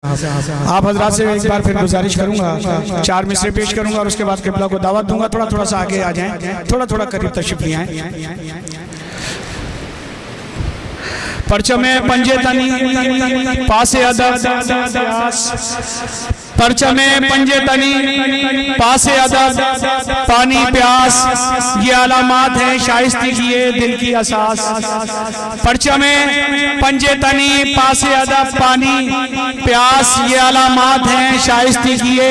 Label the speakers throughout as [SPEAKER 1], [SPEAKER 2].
[SPEAKER 1] آپ حضرات سے ایک بار پھر گزارش کروں گا، 4 مصرے پیش کروں گا اور اس کے بعد قبلہ کو دعوت دوں گا، تھوڑا سا آگے آ جائیں، تھوڑا قریب تشریف لے آئیں۔ پرچم پنجے تنی پاس ادب پرچم پنجے تنی پاس ادب پانی پیاس، یہ علامات ہیں شائستی کیے دل کی اساس۔ پرچم پنجے تنی پاس ادب پانی پیاس، یہ علامات ہیں شائستی کیے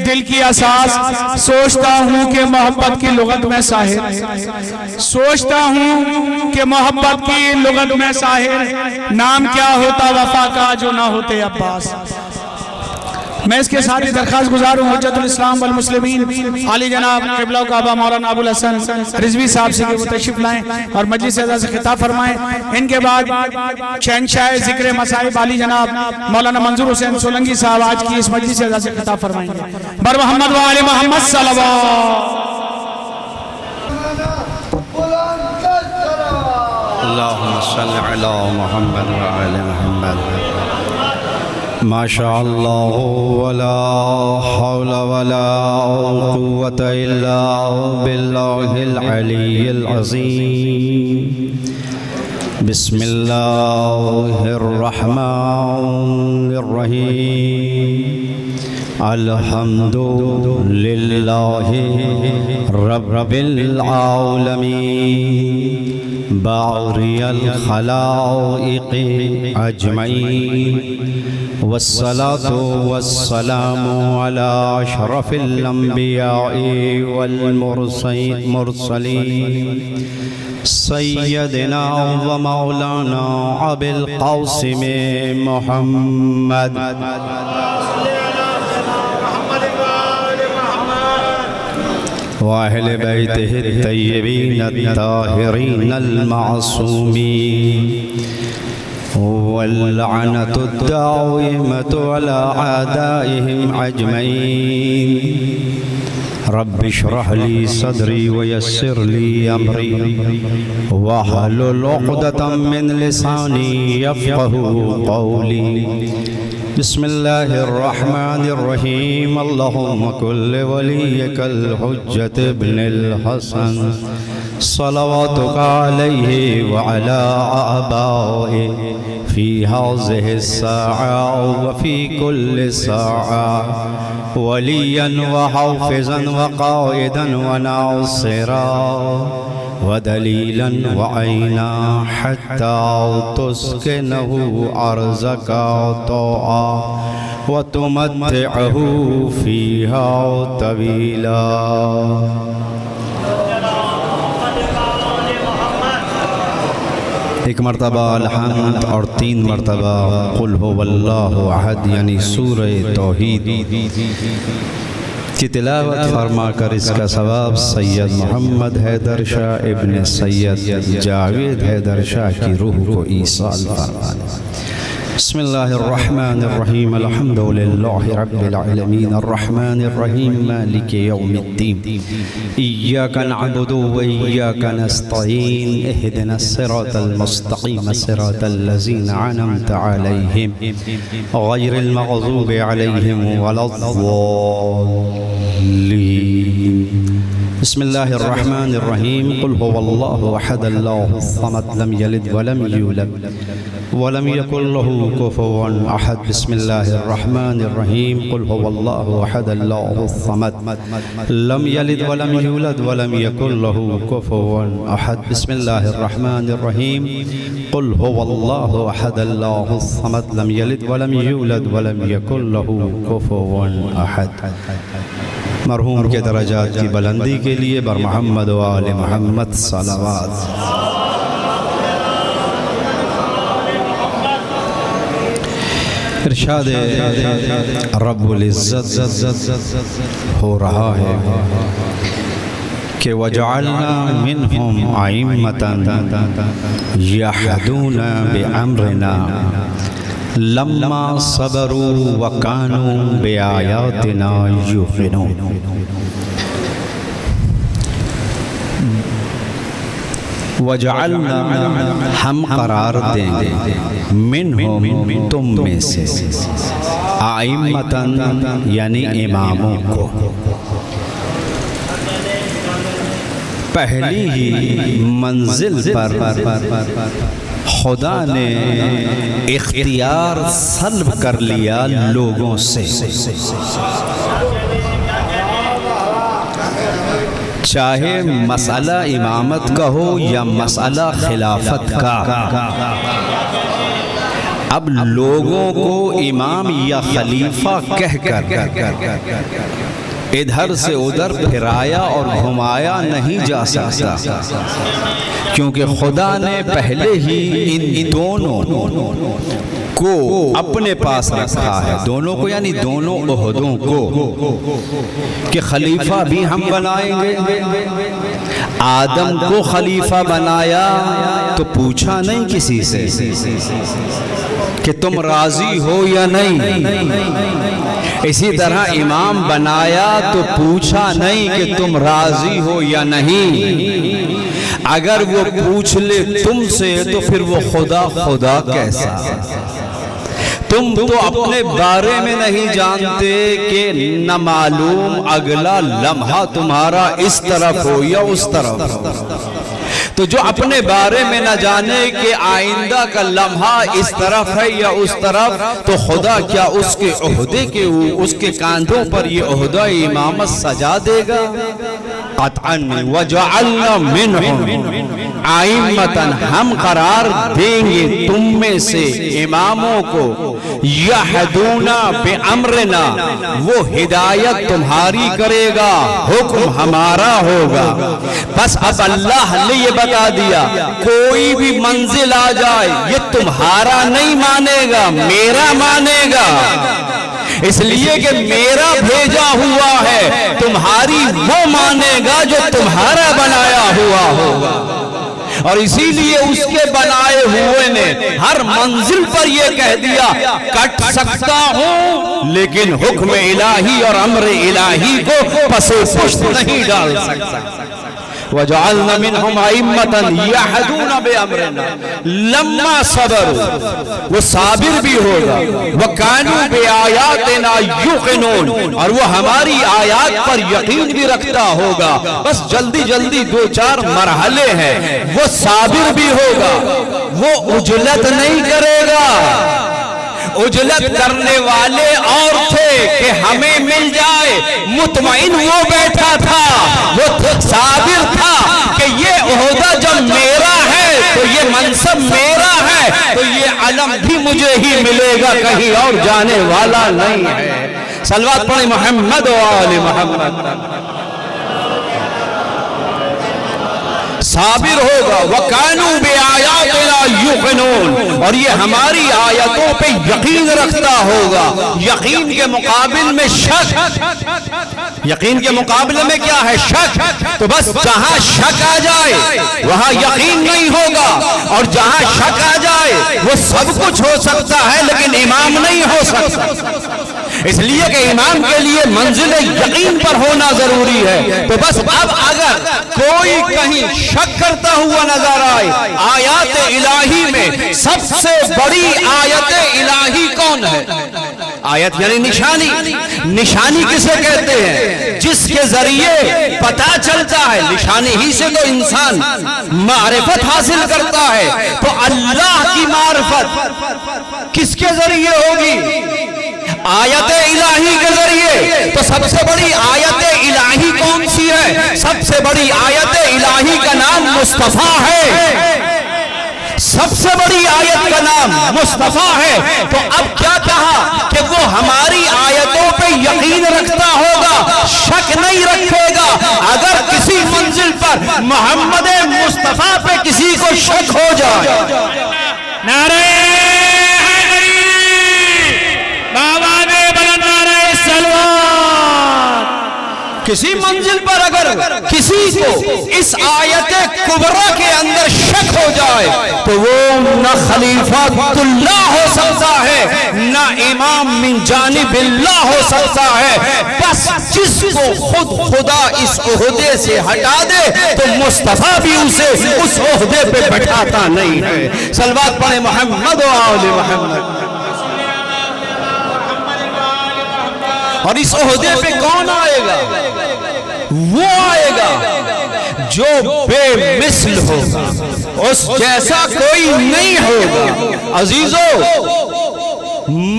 [SPEAKER 1] دل کی اساس۔ سوچتا ہوں کہ محبت کی لغت میں ساحر، سوچتا ہوں کہ محبت کی لغت میں ساحر، نام کیا ہوتا وفا کا جو نہ ہوتے عباس۔ میں اس کے ساتھ درخواست گزار ہوں حجت الاسلام والمسلمین علی جناب قبلہ کعبہ مولانا ابو الحسن رضوی صاحب سے کہ وہ تشریف لائیں اور مجلس اعزاز سے خطاب فرمائیں۔ ان کے بعد شہنشاہ ذکر مصائب علی جناب مولانا منظور حسین سولنگی صاحب آج کی اس مجلس اعزاز سے خطاب فرمائیں گے۔ بر محمد و آل محمد صلوات۔
[SPEAKER 2] اللہم صلی علی محمد و آل محمد۔ ما شاء اللہ ولا حول ولا قوة الا باللہ العلی العظیم۔ بسم اللہ الرحمن الرحیم۔ الحمد للہ رب العالمین، باری الخلائق اجمعین، والصلاة والسلام على اشرف الانبیاء والمرسلین، سیدنا و مولانا ابی القاسم محمد واہل بیتہ الطیبین الطاہرین المعصومین، واللعنة الدائمة على أعدائهم أجمعين۔ رب اشرح لي صدري ويسر لي أمري واحلل عقدة من لساني يفقهوا قولي۔ بسم الله الرحمن الرحيم۔ اللهم كن وليك الحجة ابن الحسن صلواتك عليه وعلى آبائه في هذه الساعة وفي كل ساعة، وليا وحافظا وقائدا وناصرا ودليلا وعينا، حتى تسكنه أرضك طوعا وتمتعه فيها طويلا۔ ایک مرتبہ الحمد اور 3 مرتبہ قل هو اللہ احد یعنی سورہ توحید کی تلاوت فرما کر اس کا ثواب سید محمد حیدر شاہ ابن سید جاوید حیدر شاہ کی روح کو ایصال فرمائیں۔ بسم اللہ الرحمن الرحیم۔ الحمد للہ رب العالمین الرحمن الرحیم مالک یوم الدین، ایاک نعبد و ایاک نستعین، اہدنا الصراط المستقیم صراط الذین انعمت علیہم غیر المغضوب علیہم ولا الضالین۔ بسم اللہ الرحمن الرحیم۔ قل هو اللہ احد اللہ الصمد لم یلد ولم یولد ولم يكن له كفوا أحد۔ بسم الله الرحمن الرحيم۔ قل هو الله أحد الله الصمد لم يلد ولم يولد ولم يكن له كفوا أحد۔ بسم الله الرحمن الرحيم۔ قل هو الله أحد الله الصمد لم يلد ولم يولد ولم يكن له كفوا أحد۔ مرحوم کے درجات کی بلندی کے لیے بر محمد و آل محمد صلوات۔ ارشاد رب العزت ہو رہا ہے کہ وَجَعَلْنَا مِنْهُمْ أَئِمَّةً يَهْدُونَ بِأَمْرِنَا لَمَّا صَبَرُوا وَكَانُوا بِآيَاتِنَا يُوقِنُونَ۔ وجعلنا ہم قرار دیں گے منہم تم میں سے ائمۃً یعنی اماموں کو. پہلی ہی منزل پر خدا نے اختیار سلب کر لیا لوگوں سے. چاہے مسئلہ امامت کا ہو یا مسئلہ خلافت کا، اب لوگوں کو امام یا خلیفہ کہہ کر ادھر سے ادھر پھرایا اور گھمایا نہیں جا سکتا، کیونکہ خدا نے پہلے ہی ان دونوں کو اپنے پاس رکھا ہے. دونوں کو یعنی دونوں عہدوں کو کہ خلیفہ بھی ہم بنائیں گے. آدم کو خلیفہ بنایا تو پوچھا نہیں کسی سے کہ تم راضی ہو یا نہیں. اسی طرح امام بنایا تو پوچھا نہیں کہ تم راضی ہو یا نہیں. اگر وہ پوچھ لے تم سے تو پھر وہ خدا کیسا؟ تم تو اپنے بارے میں نہیں جانتے کہ نہ معلوم اگلا لمحہ تمہارا اس طرف ہو یا اس طرف. تو جو اپنے بارے میں نہ جانے کہ آئندہ کا لمحہ اس طرف ہے یا اس طرف، تو خدا کیا اس کے عہدے کے اس کے کاندھوں پر یہ عہدہ امامت سجا دے گا؟ قطعاً. وَجَعَلْنَا مِنْهُمْ ائمۃً ہم قرار دیں گے تم میں سے اماموں کو، یہدونا بامرنا وہ ہدایت تمہاری کرے گا، حکم ہمارا ہوگا. بس اب اللہ نے یہ بتا دیا کوئی بھی منزل آ جائے یہ تمہارا نہیں مانے گا، میرا مانے گا. اس لیے کہ میرا بھیجا ہوا ہے، تمہاری وہ مانے گا جو تمہارا بنایا ہوا ہوگا. اور اسی لیے اس کے بنائے ہوئے نے ہر منزل پر یہ کہہ دیا کٹ سکتا ہوں لیکن حکم الہی اور امر الہی کو پس پشت نہیں ڈال سکتا. وَجَعَلْنَا مِنْهُمْ أَئِمَّةً يَهْدُونَ بِأَمْرِنَا لَمَّا صَبَرُوا وہ صابر بھی ہوگا. وَكَانُوا بِآيَاتِنَا يُوقِنُونَ اور وہ ہماری آیات پر یقین بھی رکھتا ہوگا. بس جلدی جلدی دو چار مرحلے ہیں. وہ صابر بھی ہوگا، وہ عجلت نہیں کرے گا. عجلت کرنے والے اور تھے کہ ہمیں مل جائے، مطمئن وہ بیٹھا تھا، وہ صابر تھا کہ یہ عہدہ جب میرا ہے تو یہ منصب میرا ہے تو یہ علم بھی مجھے ہی ملے گا، کہیں اور جانے والا نہیں ہے. صلوات پڑھیں محمد و آل محمد. صابر ہوگا. وَكَانُوا بِآيَاتِنَا يُوقِنُونَ اور یہ ہماری آیتوں پہ یقین رکھتا ہوگا. یقین کے مقابل میں شک، یقین کے مقابلے میں کیا ہے؟ شک. تو بس جہاں شک آ جائے وہاں یقین نہیں ہوگا، اور جہاں شک آ جائے وہ سب کچھ ہو سکتا ہے لیکن امام نہیں ہو سکتا. اس لیے کہ امام کے لیے منزل یقین پر ہونا ضروری ہے. تو بس اب اگر کوئی کہیں شک کرتا ہوا نظر آئے، آیات الہی میں سب سے بڑی آیت الہی کون ہے؟ آیت یعنی نشانی. نشانی کسے کہتے ہیں؟ جس کے ذریعے پتا چلتا ہے. نشانی ہی سے تو انسان معرفت حاصل کرتا ہے. تو اللہ کی معرفت کس کے ذریعے ہوگی؟ آیت الہی کے ذریعے. تو سب سے بڑی آیت الہی کون سی ہے؟ سب سے بڑی آیت الہی کا نام مصطفیٰ ہے. سب سے بڑی آیت کا نام مصطفیٰ ہے. تو اب کیا کہا کہ وہ ہماری آیتوں پہ یقین رکھتا ہوگا، شک نہیں رکھے گا. اگر کسی منزل پر محمد مصطفیٰ پہ کسی کو شک ہو جائے،
[SPEAKER 1] نعرہ
[SPEAKER 2] کسی منزل پر اگر کسی کو اس آیت کبریٰ کے اندر شک ہو جائے تو وہ نہ خلیفۃ اللہ ہو سکتا ہے نہ امام من جانب اللہ ہو سکتا ہے. بس جس کو خود خدا اس عہدے سے ہٹا دے تو مصطفیٰ بھی اسے اس عہدے پہ بٹھاتا نہیں ہے. صلوات پڑھیں محمد و آل محمد. اور اس عہدے پہ کون آئے گا؟ وہ آئے گا جو بے مثل ہوگا، اس جیسا کوئی نہیں ہوگا. عزیزو،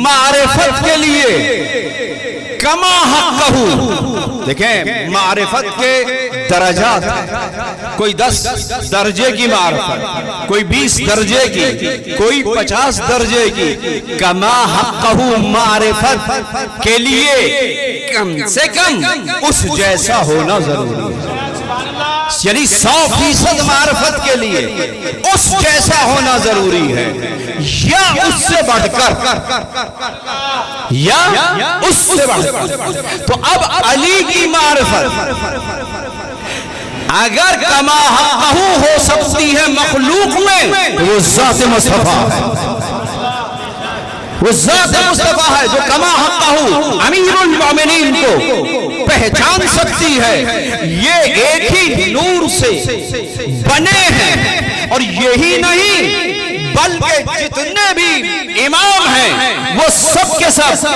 [SPEAKER 2] معرفت کے لیے کما حقہ، دیکھیں معرفت کے درجات ہیں. کوئی 10 درجے کی معرفت، کوئی 20 درجے کی، کوئی 50 درجے کی. کما حقہ معرفت کے لیے کم سے کم اس جیسا ہونا ضروری ہے. یعنی 100% معرفت کے لیے اس جیسا ہونا ضروری ہے، یا اس سے بڑھ کر، یا اس سے بڑھ کر. تو اب علی کی معرفت اگر کما حقہ ہو سکتی ہے مخلوق میں تو وہ ذات مصطفیٰ ہے. وہ ذات مصطفیٰ ہے جو کما حقہ امیر المومنین کو پہچان سکتی ہے. یہ ایک ہی نور سے بنے ہیں، اور یہی نہیں بلکہ جتنے بھی امام ہیں وہ سب کے سب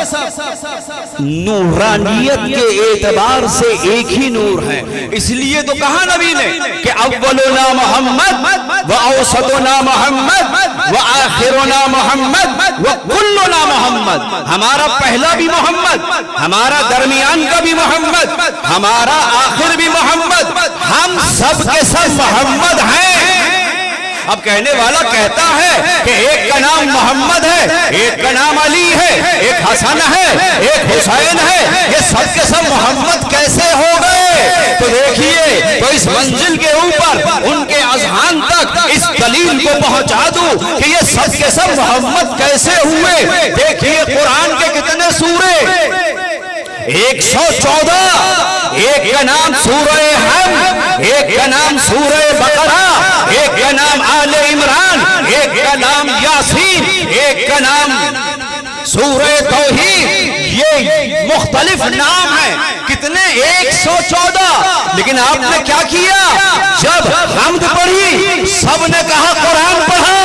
[SPEAKER 2] نورانیت کے اعتبار سے ایک ہی نور ہیں. اس لیے تو کہا نبی نے کہ اولنا محمد واوسطنا محمد وآخرنا محمد وکلنا محمد. ہمارا پہلا بھی محمد، ہمارا درمیان کا بھی محمد، ہمارا آخر بھی محمد، ہم سب کے سب محمد ہیں. اب کہنے والا کہتا ہے کہ ایک کا نام محمد ہے، ایک کا نام علی ہے، ایک حسن ہے، ایک حسین ہے، یہ سب کے سب محمد کیسے ہو گئے؟ تو دیکھیے، تو اس منزل کے اوپر ان کے اذہان تک اس دلیل کو پہنچا دوں کہ یہ سب کے سب محمد کیسے ہوئے. دیکھیے قرآن کے کتنے سورے، 114. ایک کا نام سورہ حم، ایک کا نام سورہ بقرہ، ایک کا نام آل عمران، ایک کا نام یاسین، ایک کا نام سورہ توحید. یہ مختلف نام ہیں. کتنے؟ 114. لیکن آپ نے کیا کیا؟ جب حمد پڑھی سب نے کہا قرآن پڑھا،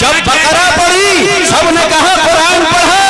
[SPEAKER 2] جب بقرہ پڑھی سب نے کہا قرآن پڑھا،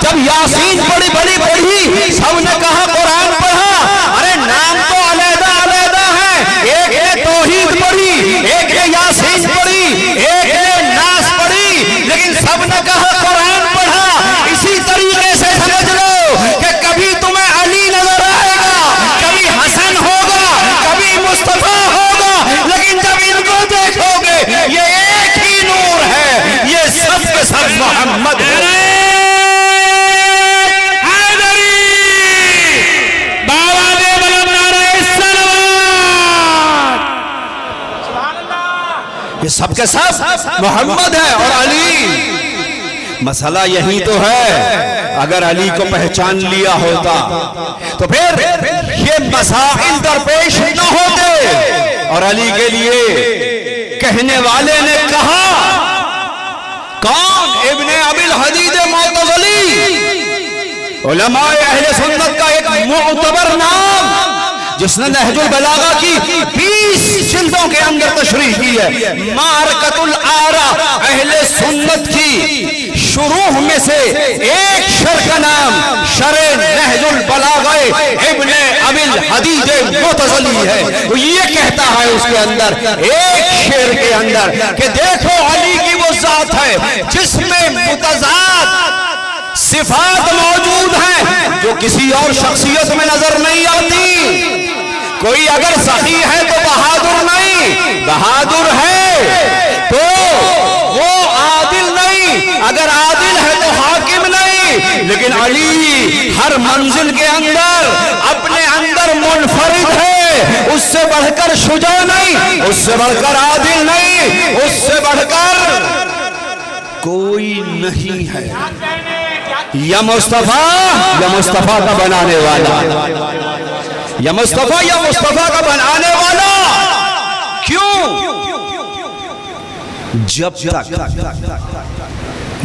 [SPEAKER 2] جب یاسین بڑی پڑھی سب نے کہا قرآن پڑھا. ارے نام تو علیحدہ علیحدہ ہیں، ایک نے توحید پڑھی، ایک نے یاسین پڑھی، ایک نے ناس پڑھی، لیکن سب نے کہا قرآن پڑھا. اسی طریقے سے سمجھ لو کہ کبھی تمہیں علی نظر آئے گا، کبھی حسن ہوگا، کبھی مصطفیٰ ہوگا، لیکن جب ان کو دیکھو گے یہ ایک ہی نور ہے، یہ سب کے سب محمد ہے. یہ سب کے سب محمد ہے. اور علی، مسئلہ یہی تو ہے، اگر علی کو پہچان لیا ہوتا تو پھر یہ مسائل درپیش نہ ہوتے. اور علی کے لیے کہنے والے نے کہا، کون؟ ابن ابی الحدید معتزلی، علماء اہل سنت کا ایک معتبر نام، جس نے نہج البلاغہ کی 20 جلدوں کے اندر تشریح کی ہے. معرکۃ الآراء اہل سنت کی شروح میں سے ایک شرح کا نام شرح نہج البلاغہ ابن ابی الحدید معتزلی ہے. وہ یہ کہتا ہے اس کے اندر ایک شعر کے اندر کہ دیکھو علی کی وہ ذات ہے جس میں متضاد صفات موجود ہیں جو کسی اور شخصیت میں نظر نہیں آتی. کوئی اگر سخی ہے تو بہادر نہیں، بہادر ہے تو وہ عادل نہیں، اگر عادل ہے تو حاکم نہیں. لیکن علی ہر منزل کے اندر اپنے اندر منفرد ہے، اس سے بڑھ کر شجاع نہیں، اس سے بڑھ کر عادل نہیں، اس سے بڑھ کر کوئی نہیں ہے. یا مصطفیٰ کا بنانے والا، یا مصطفیٰ یا مصطفیٰ کا بنانے والا. کیوں؟ جب تک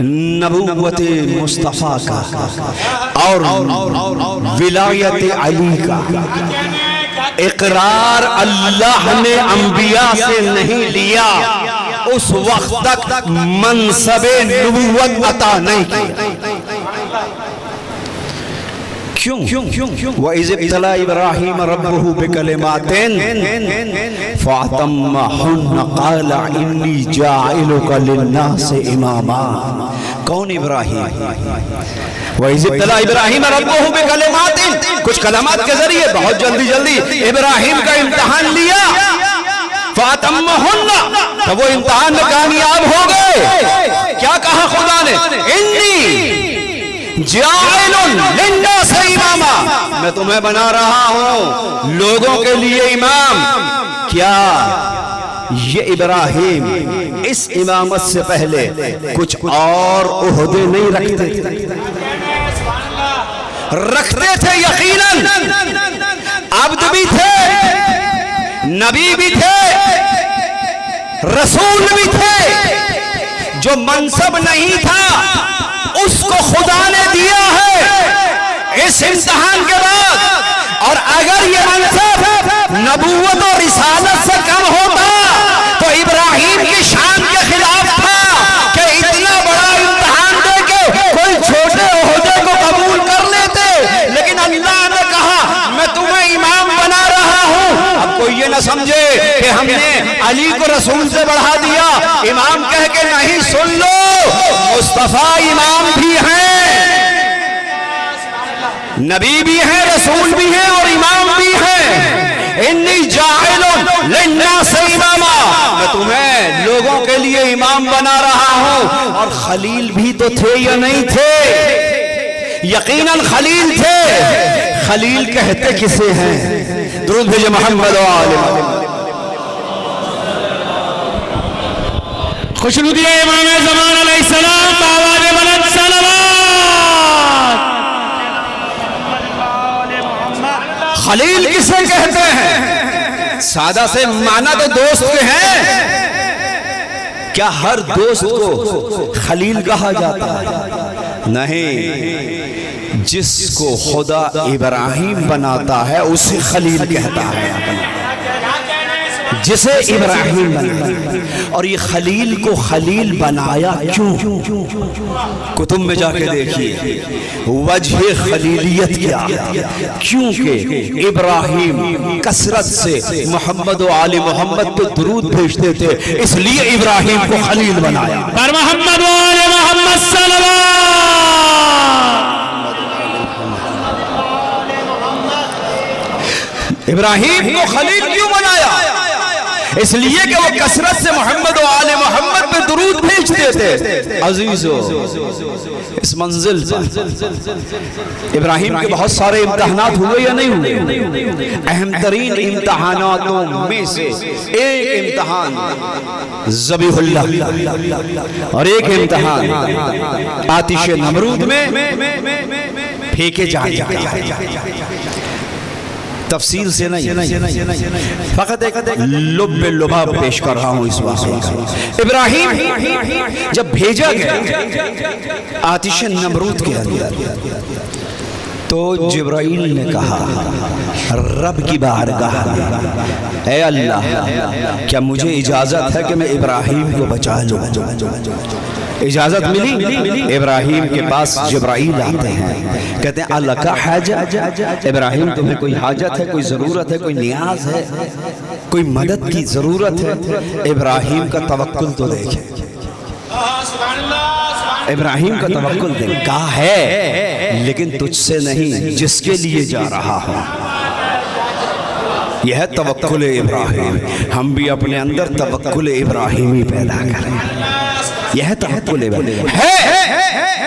[SPEAKER 2] نبوت مصطفیٰ کا اور ولایت علی کا اقرار اللہ نے انبیاء سے نہیں لیا، اس وقت تک منصب نبوت عطا نہیں کی. کیوں؟ وَإِذِ ابْتَلَىٰ إِبْرَاهِيمَ رَبُّهُ بِكَلِمَاتٍ فَأَتَمَّهُنَّ قَالَ إِنِّي جَاعِلُكَ لِلنَّاسِ إِمَامًا. کون ابراہیم؟ وَإِذِ ابْتَلَىٰ إِبْرَاهِيمَ رَبُّهُ بِكَلِمَاتٍ، کچھ کلمات کے ذریعے بہت جلدی ابراہیم کا امتحان لیا. فَأَتَمَّهُنَّ، تو وہ امتحان میں کامیاب ہو گئے. کیا کہا خدا نے؟ إِنِّي جاعل للناس اماما، میں تمہیں بنا رہا ہوں لوگوں کے لیے امام. کیا یہ ابراہیم اس امامت سے پہلے کچھ اور عہدے نہیں رکھتے تھے؟ رکھتے تھے یقیناً. عبد بھی تھے، نبی بھی تھے، رسول بھی تھے. جو منصب نہیں تھا اس کو خدا نے دیا ہے اس امتحان کے بعد. اور اگر یہ منصب نبوت اور رسالت سے کم ہوتا تو ابراہیم کی شان کے خلاف تھا کہ اتنا بڑا امتحان دے کے کوئی چھوٹے عہدے کو قبول کر لیتے. لیکن اللہ نے کہا میں تمہیں امام بنا رہا ہوں. اب کوئی یہ نہ سمجھے کہ ہم نے علی کو رسول سے بڑھا دیا. امام کہہ کے نہیں، سن لو، مصطفیٰ امام بھی ہیں، نبی بھی ہیں، رسول بھی ہیں اور امام بھی ہیں. انی جاعل للناس اماما، میں تمہیں لوگوں کے لیے امام بنا رہا ہوں. اور خلیل بھی تو تھے یا نہیں تھے؟ یقیناً خلیل تھے. خلیل کہتے کسے ہیں؟ درود بھیجے محمد و آل محمد.
[SPEAKER 1] خوشنودی امام زمان علیہ السلام بآواز بلند صلوات.
[SPEAKER 2] خلیل کسے کہتے ہیں؟ سادہ سے معنی تو دوست کے ہیں. کیا ہر دوست کو خلیل کہا جاتا ہے؟ نہیں، جس کو خدا ابراہیم بناتا ہے اسے خلیل کہتا ہے، جسے ابراہیم بنایا. اور یہ خلیل کو خلیل بنایا کیوں؟ کتب میں جا کے دیکھیے وجہ خلیلیت کیا. کیونکہ ابراہیم کثرت سے محمد و آل محمد پہ درود بھیجتے تھے، اس لیے ابراہیم کو خلیل بنایا.
[SPEAKER 1] پر محمد و آل محمد صلوات.
[SPEAKER 2] ابراہیم کو خلیل کیوں بنایا؟ اس لیے کہ وہ کثرت سے محمد و آل محمد پہ درود بھیجتے تھے. عزیزو، اس منزل پر ابراہیم کے بہت سارے امتحانات ہوئے یا نہیں ہوئے؟ اہم ترین امتحاناتوں میں سے ایک امتحان ذبیح اللہ اور ایک امتحان آتش نمرود میں پھینکے جانے کا. تفصیل سے نہیں، فقط ایک لب لباب پیش کر رہا ہوں اس واقعے. ابراہیم جب بھیجا گیا آتش نمرود کے اندر تو جبرائیل نے کہا رب کی بارگاہ میں، اے اللہ کیا مجھے اجازت ہے کہ میں ابراہیم کو بچا لوں؟ اجازت ملی. ابراہیم کے پاس جبرائیل آتے ہیں، کہتے ہیں اللہ کا حاجت، ابراہیم تمہیں کوئی حاجت ہے، کوئی ضرورت ہے، کوئی نیاز ہے، کوئی مدد کی ضرورت ہے؟ ابراہیم کا توکل تو دیکھیں، ابراہیم کا توکل دیکھیں. کہا ہے لیکن تجھ سے نہیں، جس کے لیے جا رہا ہوں. یہ ہے توکل ابراہیم. ہم بھی اپنے اندر توکل ابراہیمی پیدا کریں. یہ ہے توکل ابراہیم ہے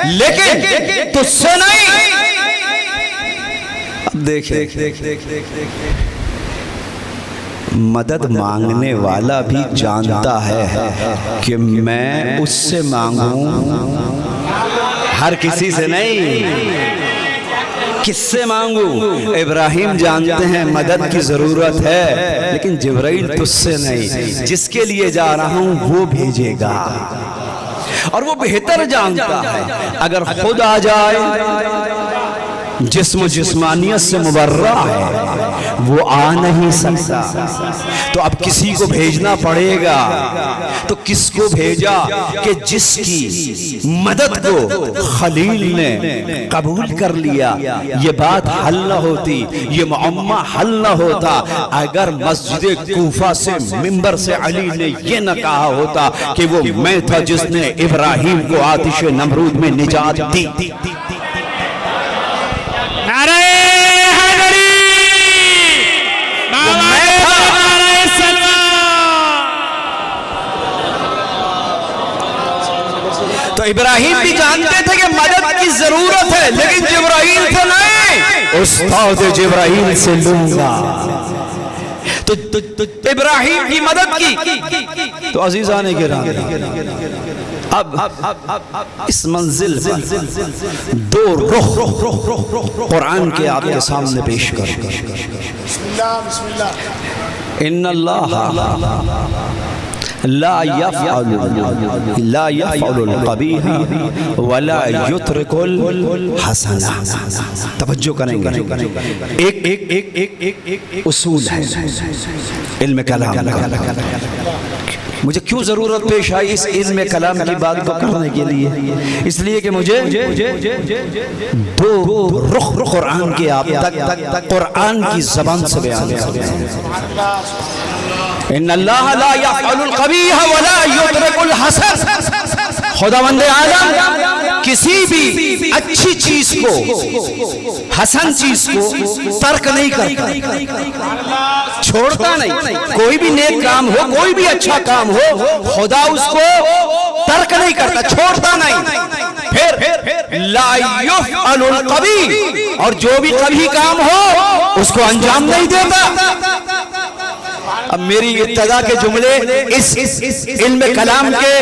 [SPEAKER 2] لیکن تجھ سے نہیں. اب دیکھیں، مدد مانگنے والا بھی جانتا ہے کہ میں اس سے مانگوں، ہر کسی سے نہیں. کس سے مانگوں؟ ابراہیم جانتے ہیں مدد کی ضرورت ہے، لیکن جبرائیل تجھ سے نہیں، جس کے لیے جا رہا ہوں وہ بھیجے گا، اور وہ بہتر جانتا ہے۔ اگر خود آ جائے، جسم و جسمانیت سے مبرہ ہے، وہ آ نہیں سکتا، تو اب کسی کو بھیجنا پڑے گا۔ تو کس کو بھیجا کہ جس کی مدد کو خلیل نے قبول کر لیا، یہ بات حل نہ ہوتی، یہ معمہ حل نہ ہوتا اگر مسجد کوفہ سے منبر سے علی نے یہ نہ کہا ہوتا کہ وہ میں تھا جس نے ابراہیم کو آتش نمرود میں نجات دی۔ تو ابراہیم بھی جانتے تھے کہ مدد کی ضرورت ہے، لیکن جبرائیل سے نہیں، استاد جبرائیل سے لوں گا۔ تو ابراہیم کی مدد کی۔ تو عزیزان کرام، اب اس منزل دو رخ قرآن کے آپ کے سامنے پیش کر۔ ان اللہ لا يفعل القبیح ولا يترك الحسن۔ توجہ کریں گے، ایک اصول ہے علم کلام کا۔ مجھے کیوں ضرورت پیش آئی اس علم کلام کی بات کو کرنے کے لیے؟ اس لیے کہ مجھے دو رخ قرآن کے آپ تک قرآن کی زبان سے بیان کرنا۔ ان اللہ لا یفعل القبیح ولا یترک الحسن۔ خداوند عالم کسی بھی اچھی چیز کو، حسن چیز کو ترک نہیں کرتا، چھوڑتا نہیں۔ کوئی بھی نیک کام ہو، کوئی بھی اچھا کام ہو، خدا اس کو ترک نہیں کرتا، چھوڑتا نہیں۔ پھر لا یفعل القبیح، اور جو بھی کبھی کام ہو اس کو انجام نہیں دیتا۔ اب میری ابتدا کے جملے اس علم کلام کے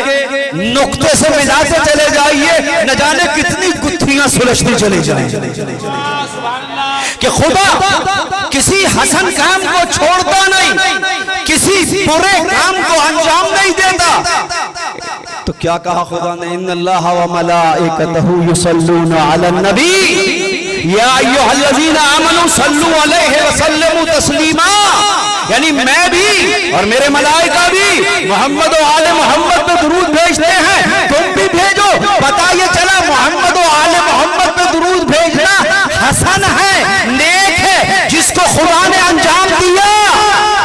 [SPEAKER 2] نقطے سے ملاتے چلے جائیے، نہ جانے کتنی گتھیاں سلجھتی چلے جائیں، کہ خدا کسی حسن کام کو چھوڑتا نہیں، کسی برے کام کو انجام نہیں دیتا۔ تو کیا کہا خدا نے؟ ان اللہ وملائکتہ یصلون علی النبی یا ایھا الذین آمنوا صلوا علیہ وسلموا تسلیما۔ یعنی میں بھی اور میرے ملائکہ بھی محمد و آل محمد پہ درود بھیجتے ہیں، تم بھی بھیجو۔ پتہ یہ چلا محمد و آل محمد پہ درود بھیجنا حسن ہے، نیک ہے، جس کو خدا نے انجام دیا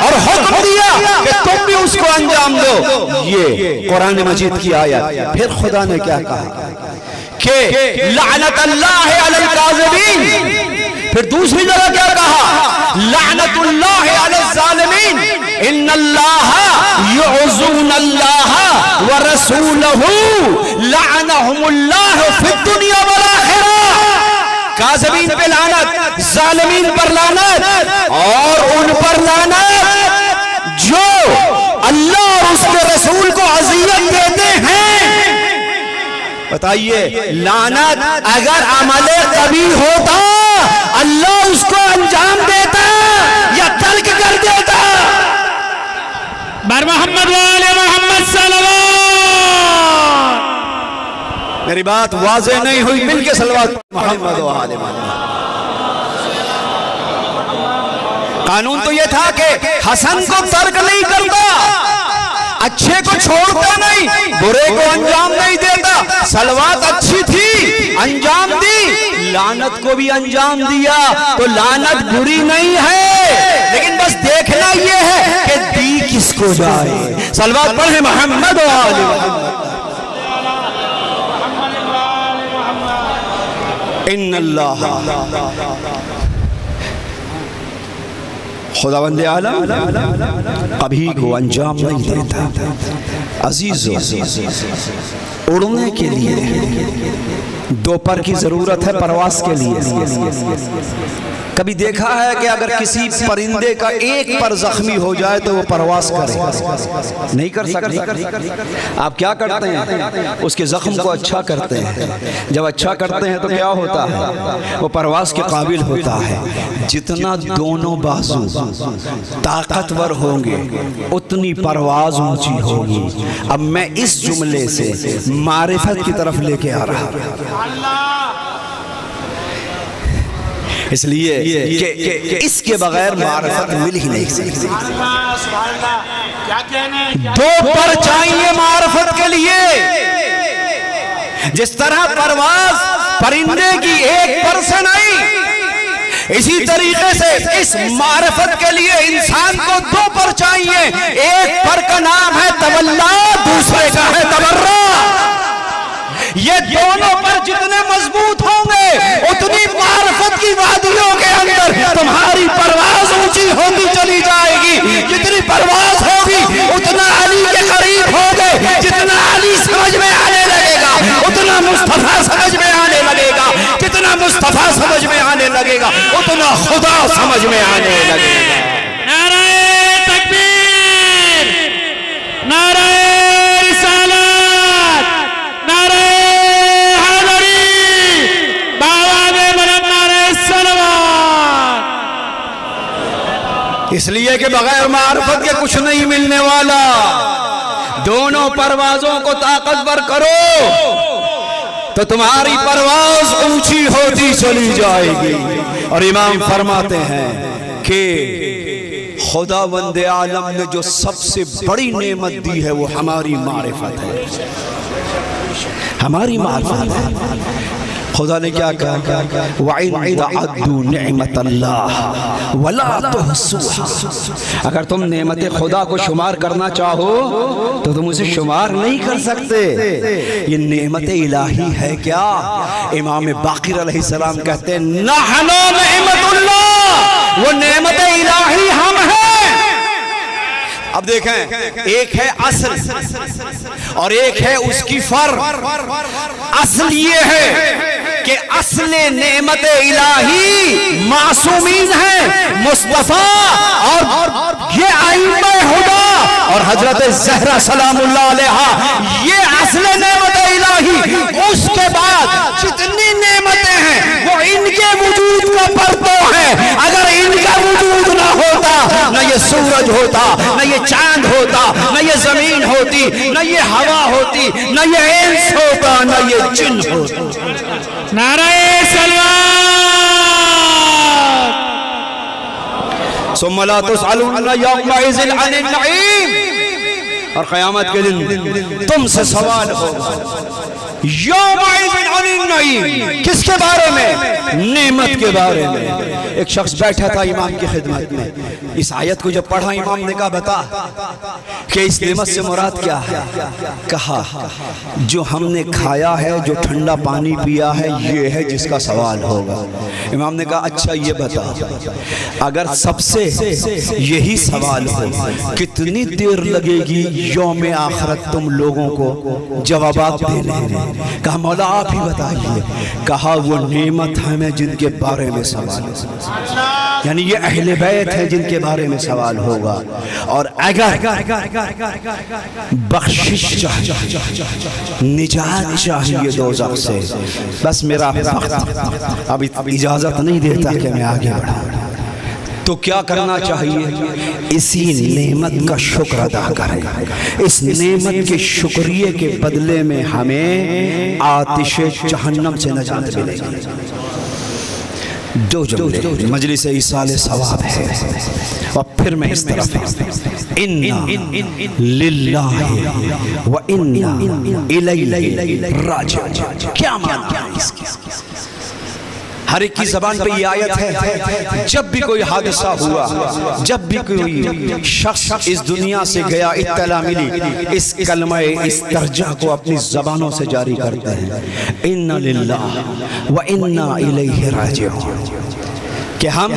[SPEAKER 2] اور حکم دیا کہ تم بھی اس کو انجام دو۔ یہ قرآن مجید کی آیت۔ پھر خدا نے کیا کہا کہ لعنت اللہ علی الکاذبین۔ پھر دوسری جگہ کیا کہا؟ لعنت اللہ علی الظالمین۔ ان اللہ یعظون اللہ ورسولہ لعنہم اللہ فی الدنیا والآخرہ۔ کاذبین پہ لعنت، ظالمین پر لعنت، اور ان پر لعنت جو اللہ اور اس کے رسول کو اذیت دیتے ہیں۔ بتائیے، لعنت اگر عمل کبھی ہوتا اللہ اس کو انجام دیتا یا ترک کر دیتا؟
[SPEAKER 1] بر محمد و آل محمد صلوات۔
[SPEAKER 2] میری بات واضح نہیں ہوئی، مل کے صلوات محمد و آل محمد۔ قانون تو یہ تھا کہ حسن کو ترک نہیں کرتا، اچھے کو چھوڑتا نہیں، برے کو انجام نہیں دیتا۔ صلوات اچھی تھی، انجام دی، لعنت کو بھی انجام دیا، تو لعنت بری نہیں ہے، لیکن بس دیکھنا یہ ہے کہ دی کس کو جائے۔ صلوات پڑھیں محمد و آل محمد۔ ان اللہ، خداوند عالم کبھی کو انجام نہیں دیتا۔ عزیزو، اڑنے کے لیے دو پر کی ضرورت ہے، پرواز کے لیے کبھی دیکھا ہے کہ اگر کسی پرندے کا ایک پر زخمی ہو جائے تو وہ پرواز کرے؟ نہیں کر سکتے۔ آپ کیا کرتے ہیں؟ اس کے زخم کو اچھا کرتے ہیں۔ جب اچھا کرتے ہیں تو کیا ہوتا ہے؟ وہ پرواز کے قابل ہوتا ہے۔ جتنا دونوں بازو طاقتور ہوں گے اتنی پرواز اونچی ہوگی۔ اب میں اس جملے سے معرفت کی طرف لے کے آ رہا ہوں، اس لیے کہ اس کے بغیر معرفت مل ہی نہیں سکتی۔ دو پر چاہیے معرفت کے لیے۔ جس طرح پرواز پرندے کی ایک پر سے نہیں، اسی طریقے سے اس معرفت کے لیے انسان کو دو پر چاہیے۔ ایک پر کا نام ہے تولا، دوسرے کا ہے تبرہ۔ یہ دونوں پر جتنے مضبوط ہوں گے اتنی معرفت کی وادیوں کے اندر تمہاری پرواز اونچی ہوتی چلی جائے گی۔ جتنی پرواز ہوگی اتنا علی کے قریب ہوگے، جتنا علی سمجھ میں آنے لگے گا اتنا مصطفیٰ سمجھ میں آنے لگے گا، جتنا مصطفیٰ سمجھ میں آنے لگے گا اتنا خدا سمجھ میں آنے لگے گا۔
[SPEAKER 1] نعرہ تکبیر، نعرہ رسالت، نعرہ حیدری، باواد بلند نعرہ صلوات۔
[SPEAKER 2] اس لیے کہ بغیر معرفت کے کچھ نہیں ملنے والا۔ دونوں پروازوں کو طاقتور کرو تو تمہاری پرواز اونچی ہوتی چلی جائے گی۔ اور امام فرماتے ہیں کہ خداوند عالم نے جو سب سے بڑی نعمت دی ہے وہ ہماری معرفت ہے، ہماری معرفت ہے۔ خدا نے کیا کہا؟ وَإِن تَعُدُّوا نِعْمَةَ اللَّهِ وَلَا تُحْصُوهَا۔ اگر تم نعمت خدا کو شمار کرنا چاہو تو تم اسے شمار نہیں کر سکتے۔ یہ نعمت الہی ہے کیا؟ امام باقر علیہ السلام کہتے ہیں نحن نعمت اللہ، وہ نعمت الہی ہم ہیں۔ اب دیکھیں، ایک ہے اصل اور ایک ہے اس کی فرع۔ اصل یہ ہے کہ اصل نعمت الہی معصومین ہیں، مصطفیٰ اور یہ ائمہ ہدی اور حضرت زہرا سلام اللہ علیہا، یہ اصل نعمت الہی۔ اس کے بعد جتنی نعمتیں ہیں وہ ان کے وجود کا پرتو ہے۔ اگر ان کا وجود نہ ہوتا نہ یہ سورج ہوتا، نہ یہ چاند ہوتا، نہ یہ زمین ہوتی، نہ یہ ہوا ہوتی، نہ یہ انس ہوتا، نہ یہ جن ہوتا۔
[SPEAKER 1] نعرہ صلوات۔
[SPEAKER 2] ثم لا تسألون يومئذ عن النعيم، اور قیامت کے دن تم سے سوال ہوگا یومئذ عن النعیم، کس کے بارے میں؟ نعمت کے بارے میں۔ ایک شخص بیٹھا تھا امام کی خدمت میں، اس آیت کو جب پڑھا امام نے کہا بتا کہ اس نعمت سے مراد کیا ہے؟ کہا جو ہم نے کھایا ہے، جو ٹھنڈا پانی پیا ہے، یہ ہے جس کا سوال ہوگا۔ امام نے کہا اچھا یہ بتا، اگر سب سے یہی سوال ہو کتنی دیر لگے گی یوم آخرت تم لوگوں کو جوابات دینے میں؟ کہا مولا آپ ہی بتائیے۔ کہا وہ نعمت ہمیں جن کے بارے میں سوال ہے، یعنی یہ اہل بیت ہے جن کے بارے میں سوال ہوگا۔ اور اگر بخشش چاہیے، نجات چاہیے دوزخ سے، بس میرا وقت اب اجازت نہیں دیتا کہ میں آگے بڑھوں، تو کیا کرنا چاہیے؟ اسی نعمت کا شکر ادا کریں۔ اس نعمت کے شکریہ کے بدلے میں ہمیں آتش جہنم سے نجات ملے گی۔ دو جملے مجلس ایصال ثواب ہے، اور پھر میں اس طرف اِنَّا لِلَّهِ وَإِنَّا إِلَيْهِ رَاجِعُونَ۔ کیا معنی ہے اس کی؟ ہر ایک کی زبان پہ یہ آیت ہے، جب بھی کوئی حادثہ ہوا، جب بھی کوئی شخص اس دنیا سے گیا، اطلاع ملی، اس کلمہ استرجاع کو اپنی زبانوں سے جاری کرتے ہیں، اِنَّا لِلَّهِ وَإِنَّا إِلَيْهِ رَاجِعُونَ۔ کہ ہم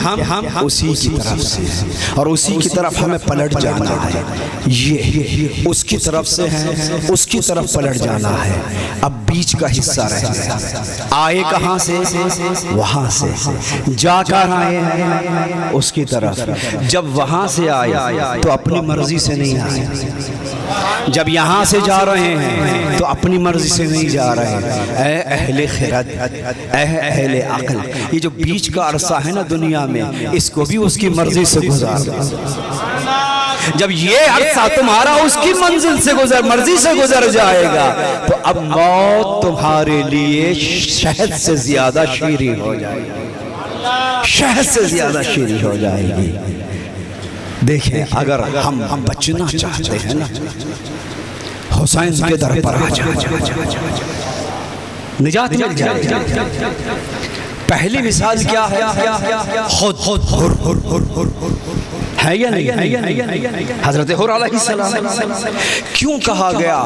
[SPEAKER 2] اسی کی طرف سے ہیں اور اسی کی طرف ہمیں پلٹ جانا ہے. یہ اس کی طرف سے ہیں, اس کی طرف پلٹ جانا ہے. اب بیچ کا حصہ رہ گیا. آئے کہاں سے؟ وہاں سے. جا کر آئے ہیں اس کی طرف. جب وہاں سے آئے تو اپنی مرضی سے نہیں آئے. جب یہاں سے جا رہے ہیں تو اپنی مرضی سے نہیں جا رہے. اے اہل خرد, اے اہل عقل, یہ جو بیچ کا عرصہ ہے نا دنیا میں, اس کو بھی اس کی مرضی سے گزار دو. جب یہ عرصہ تمہارا اس کی منزل سے مرضی سے گزر جائے گا تو اب موت تمہارے لیے شہد سے زیادہ شیریں ہو جائے گی. شہد سے زیادہ شیریں ہو جائے گی. دیکھیں اگر ہم بچنا چاہتے ہیں نا, حسین کے در پر آ جائے, نجات مل جائے. پہلی مثال کیا ہے؟ خود ہے یا نہیں؟ حضرت حر علیہ السلام. کیوں کہا گیا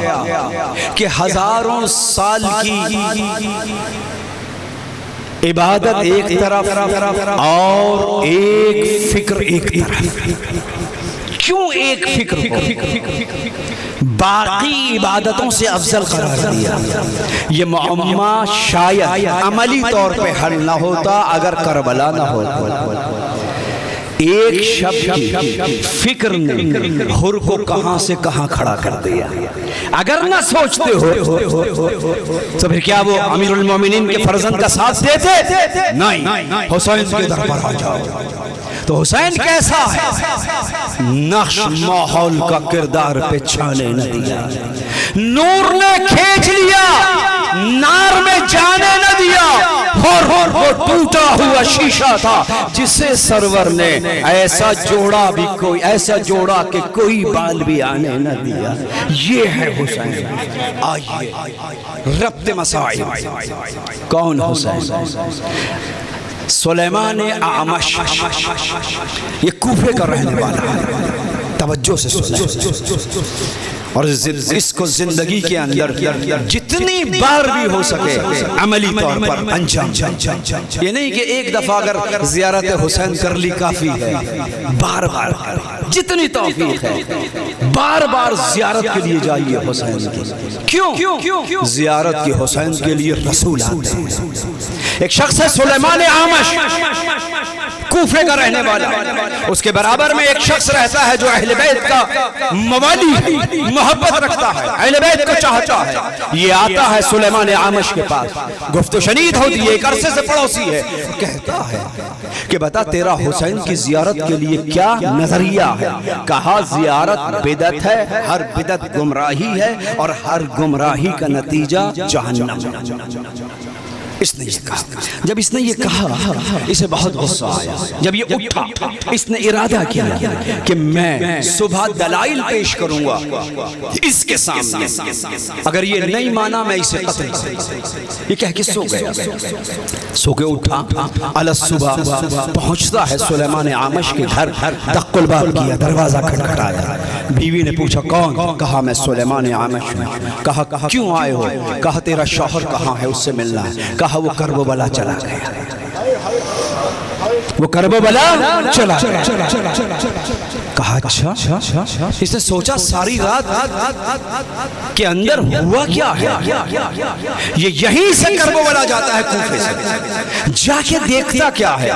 [SPEAKER 2] کہ ہزاروں سال کی عبادت ایک طرف اور ایک فکر ایک طرف؟ کیوں ایک فکر کو باقی عبادتوں سے افضل قرار دیا؟ یہ معمہ شاید عملی طور پہ حل نہ ہوتا اگر کربلا نہ ہوتا. ایک شب کی فکر نے حر کو کہاں سے کہاں کھڑا کر دیا. اگر نہ سوچتے ہو تو پھر کیا وہ امیر المومنین کے فرزند کا ساتھ دیتے؟ نہیں. حسین کے در پر آ جاؤ. تو حسین کیسا ہے؟ نقش ماحول کا کردار پہ چھانے نہ دیا. نور نے کھینچ لیا, نار میں جانے نہ دیا. وہ ٹوٹا ہوا شیشہ تھا جسے سرور نے ایسا جوڑا کہ کوئی بال بھی آنے نہ دیا. یہ ہے حسین. آئیے ربط مسائل. کون حسین؟ سلیمان اعمش. یہ کوفے کا رہنے والا ہے. توجہ سے سنیں اور اس کو زندگی کے اندر جتنی بار بھی ہو سکے عملی طور پر انجام. یہ نہیں کہ ایک دفعہ اگر زیارت حسین کر لی کافی ہے, بار بار جتنی توفیق ہے بار بار زیارت کے لیے جائیے حسین کی. کیوں؟ زیارت کی حسین کے لیے رسول آتے ہیں. ایک شخص ہے سلیمان اعمش, کوفے کا رہنے والا. اس کے برابر میں ایک شخص رہتا ہے جو اہل بیت کا موالی محبت رکھتا ہے, اہل بیت کو چاہتا ہے. یہ آتا ہے سلیمان اعمش کے پاس, گفت و شنید ہوتی ہے, ایک عرصے سے پڑوسی ہے. کہتا ہے کہ بتا تیرا حسین کی زیارت کے لیے کیا نظریہ ہے؟ کہا زیارت بدعت ہے, ہر بدعت گمراہی ہے اور ہر گمراہی کا نتیجہ جہنم. اس نے یہ کہا. جب اس نے یہ کہا اسے بہت غصہ آیا. جب یہ اٹھا اس نے ارادہ کیا کہ میں صبح دلائل پیش کروں گا اس کے سامنے, اگر یہ نہیں مانا میں اسے قتل کروں. یہ کہہ کے سو گیا. سو کے اٹھا, علی صبح پہنچتا ہے سلیمان اعمش کے گھر. دق الباب کیا, دروازہ کھٹکھٹایا. بیوی نے پوچھا کون؟ کہا میں سلیمان اعمش ہوں. کہا کیوں آئے ہو؟ کہا تیرا شوہر کہاں ہے, اس سے ملنا ہے. کہا وہ کربلا چلا گیا. وہ کربلا چلا گیا. کہا اچھا. اس نے سوچا ساری رات کے اندر ہوا کیا ہے. یہ یہیں سے کربلا جاتا ہے کوفے سے. جا کے دیکھتا کیا ہے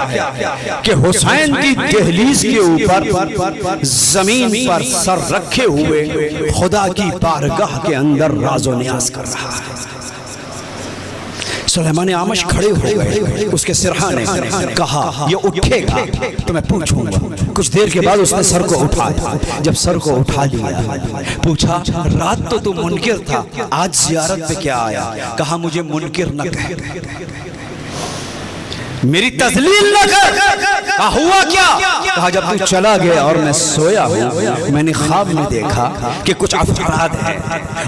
[SPEAKER 2] کہ حسین کی دہلیز کے اوپر زمین پر سر رکھے ہوئے خدا کی بارگاہ کے اندر راز و نیاز کر رہا ہے. سلیمان اعمش کھڑے ہوئے, اس کے سرحانے کہا یہ اٹھے گا تو میں پوچھوں گا. کچھ دیر کے بعد اس نے سر کو اٹھایا. جب سر کو اٹھا لیا پوچھا رات تو منکر تھا, آج زیارت پہ کیا آیا؟ کہا مجھے منکر نہ کہہ, میری تذلیل نہ کر. کہا ہوا کیا؟ کہا جب تو چلا گیا اور میں سویا ہوں, میں نے خواب میں دیکھا کہ کچھ افراد ہیں,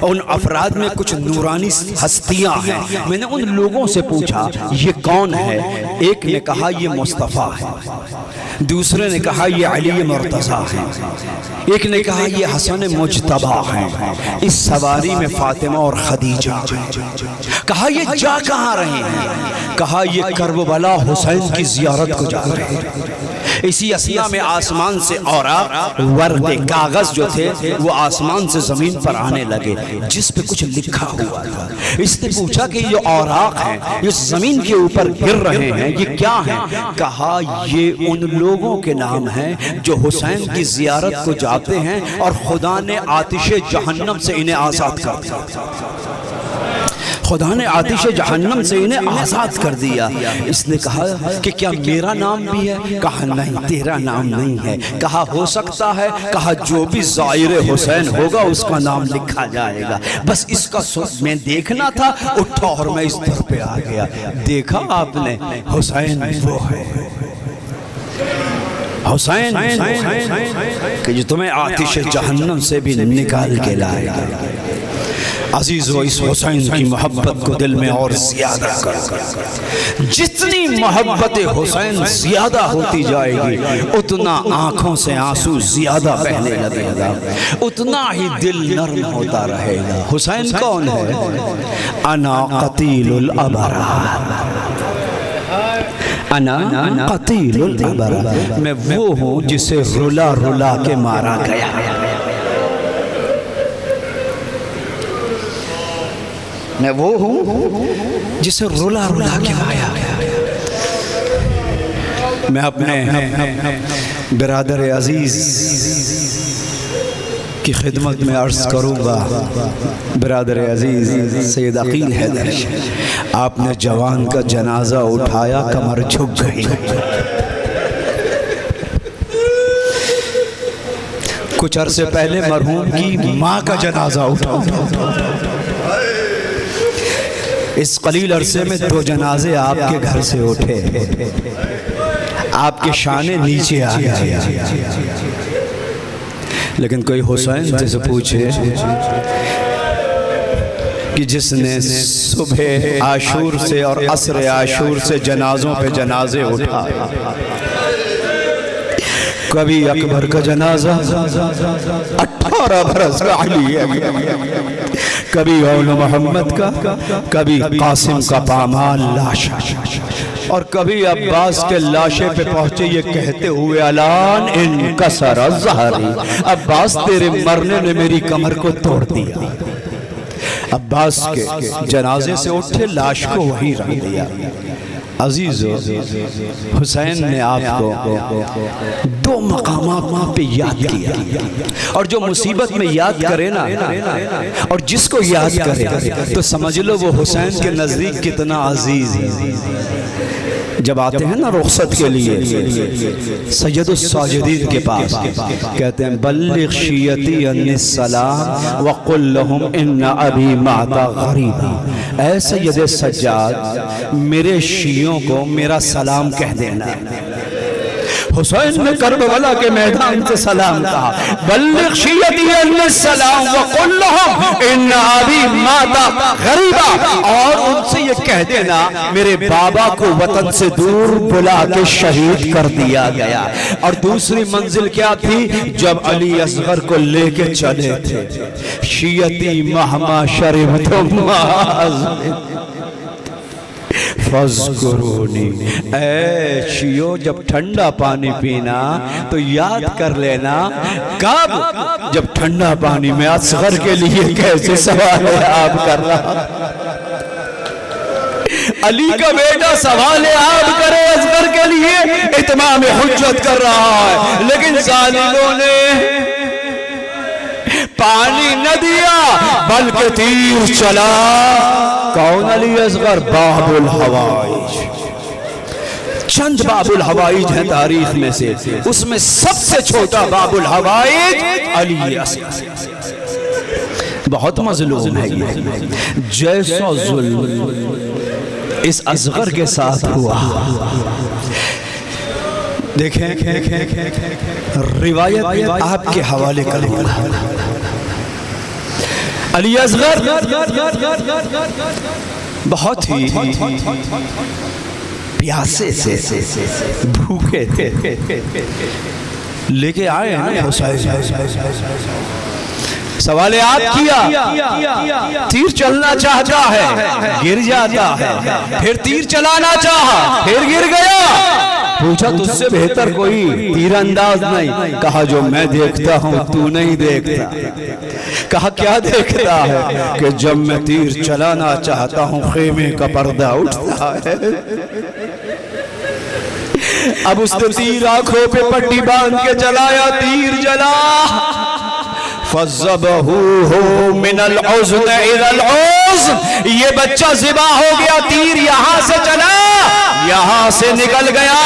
[SPEAKER 2] ان افراد میں کچھ نورانی ہستیاں ہیں. میں نے ان لوگوں سے پوچھا یہ کون ہے؟ ایک نے کہا یہ مصطفیٰ ہے, دوسرے نے کہا یہ علی مرتضیٰ ہے, ایک نے کہا یہ حسن مجتبیٰ ہیں, اس سواری میں فاطمہ اور خدیجہ. کہا یہ جا کہاں رہے ہیں؟ کہا یہ کربلا حسین کی زیارت کو جا رہے ہیں۔ اسی اثنا میں آسمان سے اوراق ورق کاغذ جو تھے وہ آسمان سے زمین پر آنے لگے، جس پہ کچھ لکھا ہوا تھا۔ اس نے پوچھا کہ یہ اوراق ہیں، یہ زمین کے اوپر گر رہے ہیں، یہ کیا ہیں؟ کہا یہ ان لوگوں کے نام ہیں جو حسین کی زیارت کو جاتے ہیں اور خدا نے آتش جہنم سے انہیں آزاد کر دیا۔ خدا نے آتش جہنم سے انہیں آزاد کر دیا۔ اس نے کہا کہ کیا میرا نام بھی ہے؟ کہا نہیں، تیرا نام نہیں ہے۔ کہا ہو سکتا ہے؟ کہا جو بھی زائر حسین ہوگا اس کا نام لکھا جائے گا۔ بس اس کا میں دیکھنا تھا، اٹھا اور میں اس در پہ آ گیا۔ دیکھا آپ نے، حسین وہ ہے، حسین کہ جو تمہیں آتش جہنم سے بھی نکال کے لائے گا۔ عزیزو، اس حسین کی محبت کو دل میں اور زیادہ کر، جتنی محبت حسین زیادہ ہوتی جائے گی اتنا آنکھوں سے آنسو زیادہ بہنے لگے گا، اتنا ہی دل نرم ہوتا رہے گا۔ حسین کون ہے؟ انا قتیل الابرار، انا قتیل الابرار، میں وہ ہوں جسے رلا رلا کے مارا گیا۔ میں وہ ہوں جسے رلا رلا کے مارا گیا۔ میں اپنے برادر عزیز کی خدمت میں عرض کروں گا، برادر عزیز سید عقیل حیدر، آپ نے جوان کا جنازہ اٹھایا، کمر جھک گئی۔ کچھ عرصے پہلے مرحوم کی ماں کا جنازہ اٹھا، اس قلیل عرصے میں 2 جنازے آپ کے گھر سے اٹھے، آپ کے شانے نیچے آ گئے۔ لیکن کوئی حسین سے پوچھے کہ جس نے صبح عاشور سے اور عصر عاشور سے جنازوں پہ جنازے اٹھا، کبھی اکبر کا جنازہ 18 برس کا علی ہے، کبھی اول محمد کا، کبھی قاسم کا پامال لاشا، اور کبھی عباس کے لاشے پہ پہنچے یہ کہتے ہوئے الان انکسر الظہری، عباس تیرے مرنے نے میری کمر کو توڑ دیا۔ عباس کے جنازے سے اٹھے، لاش کو وہیں رکھ دیا۔ عزیزو، حسین نے آپ کو 2 مقامات پہ یاد کیا، اور جو مصیبت میں یاد کرے نا، اور جس کو یاد کرے تو سمجھ لو وہ حسین کے نزدیک کتنا عزیز ہے۔ جب آتے ہیں نا رخصت کے لیے سید الساجدین کے پاس، کہتے ہیں بلغ شیعتی انی السلام وقل لهم ان ابی مات غریبا، اے سید سجاد میرے شیعوں کو میرا سلام کہہ دینا۔ حسین نے کربلا کے میدان سے سلام کہا، بلغ شیعتی انی السلام وقل لهم ان ابی مات غریبا، اور ان سے یہ کہہ دینا میرے بابا کو وطن سے دور بلا کے شہید کر دیا گیا۔ اور دوسری منزل کیا تھی؟ جب علی اصغر کو لے کے چلے تھے، شیعتی مہما شربتم فاذکرونی، اے شیعو جب ٹھنڈا پانی پینا تو یاد کر لینا، کب؟ جب ٹھنڈا پانی میں اصغر کے لیے کیسے سوال آپ کر رہا، علی کا بیٹا سوال آپ کرے اصغر کے لیے، اتمام حجت کر رہا ہے، لیکن ظالموں نے پانی نہ دیا بلکہ تیر چلا۔ کون علی اصغر؟ باب الحوائج، چند باب الحوائج ہیں تاریخ میں سے، اس میں سب سے چھوٹا باب الحوائج علی اصغر، بہت مظلوم ہے یہ۔ جیسا ظلم اس اصغر کے ساتھ ہوا، دیکھیں روایت آپ کے حوالے کروں گا۔ علی اصغر بہت ہی پیاسے سے بھوکے تھے، لے کے آئے ہیں حسین، سوالات کیا، تیر چلنا چاہتا ہے گر جاتا ہے، پھر تیر چلانا چاہا پھر گر گیا، پوچھا تجھ سے بہتر کوئی تیر انداز نہیں، کہا جو میں دیکھتا ہوں تو نہیں دیکھتا، کہا کیا دیکھتا ہے، کہ جب میں تیر چلانا چاہتا ہوں خیمے کا پردہ اٹھتا ہے۔ اب اس نے تیر آنکھوں پہ پٹی باندھ کے جلایا، تیر جلا، فَذَبَحُوهُ مِنَ الْعُزْنِ إِلَى الْعُزْنِ، یہ بچہ ذبح ہو گیا، تیر یہاں سے چلا یہاں سے نکل گیا،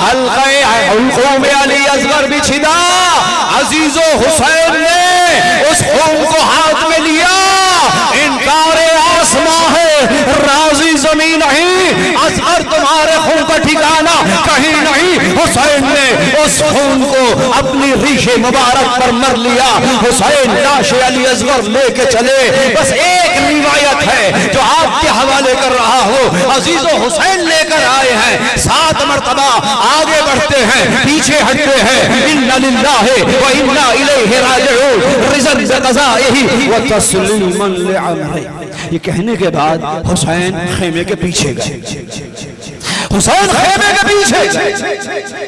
[SPEAKER 2] حلقوم علی اصغر بھی چھدا، عزیز و حسین نے اس خون کو ہاتھ میں لیا، انکار آسمان ہے راضی زمین نہیں، اصغر تمہارے خون کا ٹھکانہ کہیں نہیں، حسین نے اس خون کو اپنی ریش مبارک پر مر لیا، حسین لاش علی اصغر لے کے چلے، بس ایک روایت ہے جو آپ کے حوالے کر رہا ہو، عزیز و حسین لے کر آئے ہیں، 7 مرتبہ آگے بڑھتے ہیں پیچھے ہٹتے ہیں، اِنَّ لِلَّهِ وَإِنَّا إِلَيْهِ رَاجِعُونَ رِضًا بِقَضَائِهِ وَتَسْلِيمًا لِعَمْرِهِ، یہ کہنے کے بعد حسین خیمے کے پیچھے گئے، حسین خیمے کے پیچھے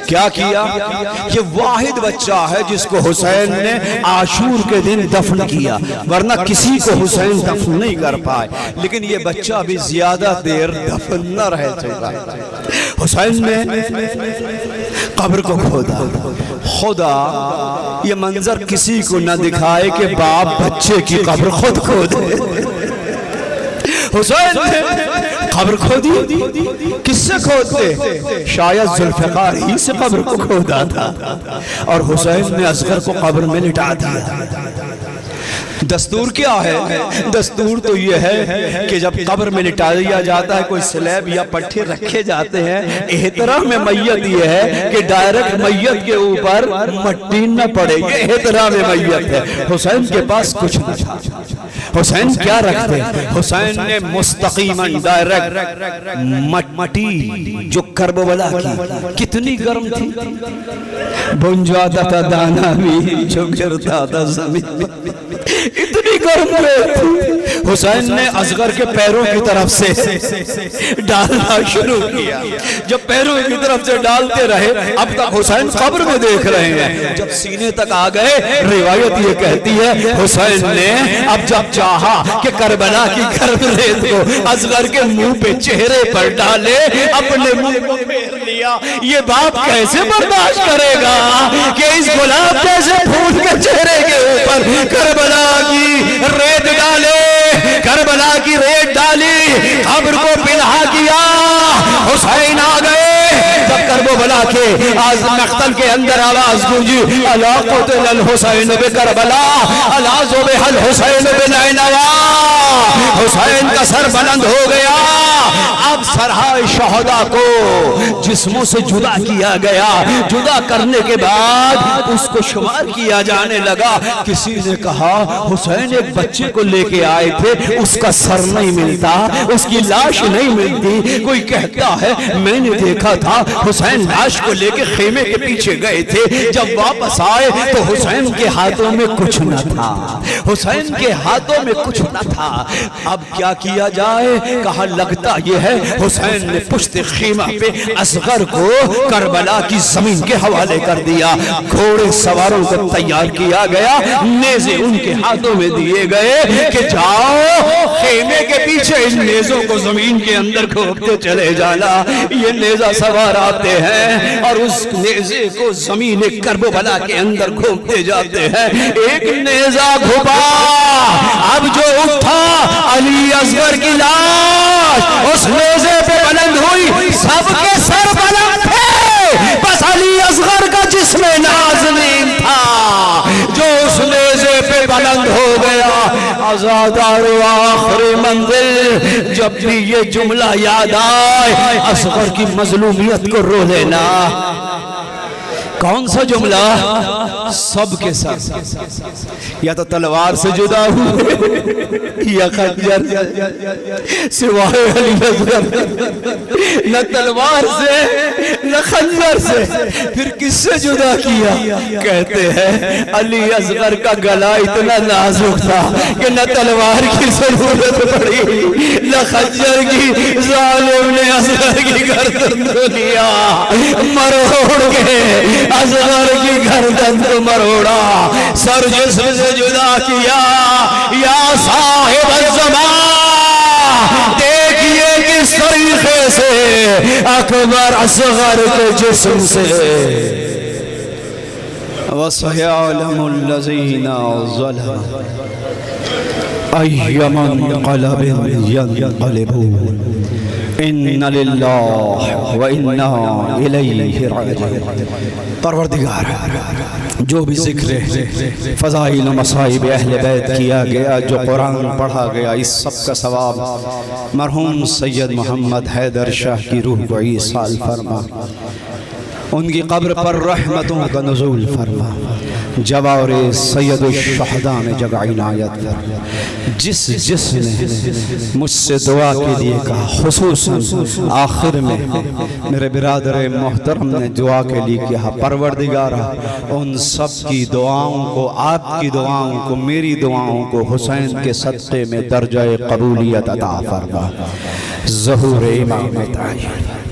[SPEAKER 2] کیا کیا؟ یہ واحد بچہ ہے جس کو حسین نے عاشور کے دن دفن کیا، ورنہ کسی کو حسین دفن نہیں کر پائے، لیکن یہ بچہ بھی زیادہ دیر دفن نہ رہ چکا، حسین نے قبر کو کھودا، خدا یہ منظر کسی کو نہ دکھائے کہ باپ بچے کی قبر خود کھودے، حسین نے قبر کھودی، کس سے کھودتے؟ شاید ذوالفقار ہی سے قبر کو کھودا تھا، اور حسین نے اصغر کو قبر میں لٹا دیا۔ دستور کیا ہے؟ دستور تو یہ ہے کہ جب قبر میں لٹا دیا جاتا ہے کوئی سلیب یا پٹھے رکھے جاتے ہیں، احترام میت یہ ہے کہ ڈائریکٹ میت کے اوپر مٹی نہ پڑے، یہ احترام میت ہے۔ حسین کے پاس کچھ نہ تھا، حسین کیا رکھتے؟ حسین نے مستقیماً ڈائریکٹ مٹی جو کربلا کی کتنی گرم تھی، بن جاتا تھا دانا بھی جو گرتا تھا زمین، اتنی گرم تھی، حسین نے اصغر کے پیروں کی طرف سے ڈالنا شروع کیا، جب پیروں کی طرف سے ڈالتے رہے، اب تک حسین قبر میں دیکھ رہے ہیں، جب سینے تک آ گئے، روایت یہ کہتی ہے حسین نے اب جب چاہا کہ کربلا کی گرم ریت کو اصغر کے منہ پہ چہرے پر ڈالے، اپنے منہ کو پھیر لیا، یہ باپ کیسے برداشت کرے گا کہ اس گلاب جیسے پھول کے چہرے کے اوپر کربلا کی ریت ڈالے، کربلا کی ریت ڈالی، قبر کو پنہا کیا، حسین آ گئے، جب کربلا کے مقتل کے اندر آواز گونجی، الا قتل الحسین بکربلا الا ذبح الحسین بنینوا، حسین کا سر بلند ہو گیا، اب سرہائے شہداء کو جسموں سے جدا کیا گیا، جدا کرنے کے بعد اس کو شمار کیا جانے لگا، کسی نے کہا حسین ایک بچے کو لے کے آئے تھے، اس کا سر نہیں ملتا، اس کی لاش نہیں ملتی، کوئی کہتا ہے میں نے دیکھا تھا حسین لاش کو لے کے خیمے کے پیچھے گئے تھے، جب واپس آئے تو حسین کے ہاتھوں میں کچھ نہ تھا، حسین کے ہاتھوں میں کچھ نہ تھا، اب کیا کیا جائے؟ کہا لگتا یہ ہے حسین نے پشت خیمہ پہ اصغر کو کربلا کی زمین کے حوالے کر دیا، گھوڑے سواروں کو تیار کیا گیا، نیزے ان کے ہاتھوں میں دیے گئے کہ جاؤ خیمے کے پیچھے ان نیزوں کو زمین کے اندر کھوپتے چلے جانا، یہ نیزہ سوار آتے ہیں اور اس نیزے کو زمین کربلا کے اندر کھوپتے جاتے ہیں، ایک نیزہ گھپا، اب جو اٹھا علی اصغر کی لاش اس نیزے پہ بلند ہوئی، سب کے سر بلند تھے، بس علی اصغر کا جسم نازنین تھا جو اس نیزے پہ بلند ہو گیا، آزادار و آخر منزل۔ جب بھی یہ جملہ یاد آئے اصغر کی مظلومیت کو رو لینا۔ کون سا جملہ؟ سب کے ساتھ یا تو تلوار سے جدا ہوئے یا خنجر سوائے علی اصغر، نہ تلوار سے
[SPEAKER 3] خنجر سے، پھر کس سے جدا کیا؟ کہتے ہیں علی اصغر کا گلا اتنا نازک تھا کہ نہ تلوار کی ضرورت پڑی نہ خنجر کی، ظالم نے اصغر کی گردن کو لیا، مروڑ کے اصغر کی گردن کو مروڑا، سر جسم سے جدا کیا۔ یا صاحب الزمان، دیکھئے کس طریقے سے اکبر اصغر کے جسم سے۔
[SPEAKER 2] وَسَيَعْلَمُ الَّذِينَ ظَلَمُوا أَيَّ مُنقَلَبٍ يَنقَلِبُونَ إِنَّ لِلَّهِ وَإِنَّا إِلَيْهِ رَاجِعُونَ۔ پروردگار، جو بھی ذکر فضائل و مصائب اہل بیت کیا گیا، جو قرآن پڑھا گیا، اس سب کا ثواب مرحوم سید محمد حیدر شاہ کی روح کو ایصال فرما، ان کی قبر پر رحمتوں کا نزول فرما، جوار سید الشہداء میں جگہ عنایت فرما۔ جس نے مجھ سے دعا کے لیے کہا، خصوصاً آخر میں میرے برادر محترم نے دعا کے لیے کہا، پروردگارہ ان سب کی دعاؤں کو، آپ کی دعاؤں کو، میری دعاؤں کو حسین کے صدقے میں درجہ قبولیت عطا فرما۔ ظہور امام تعین۔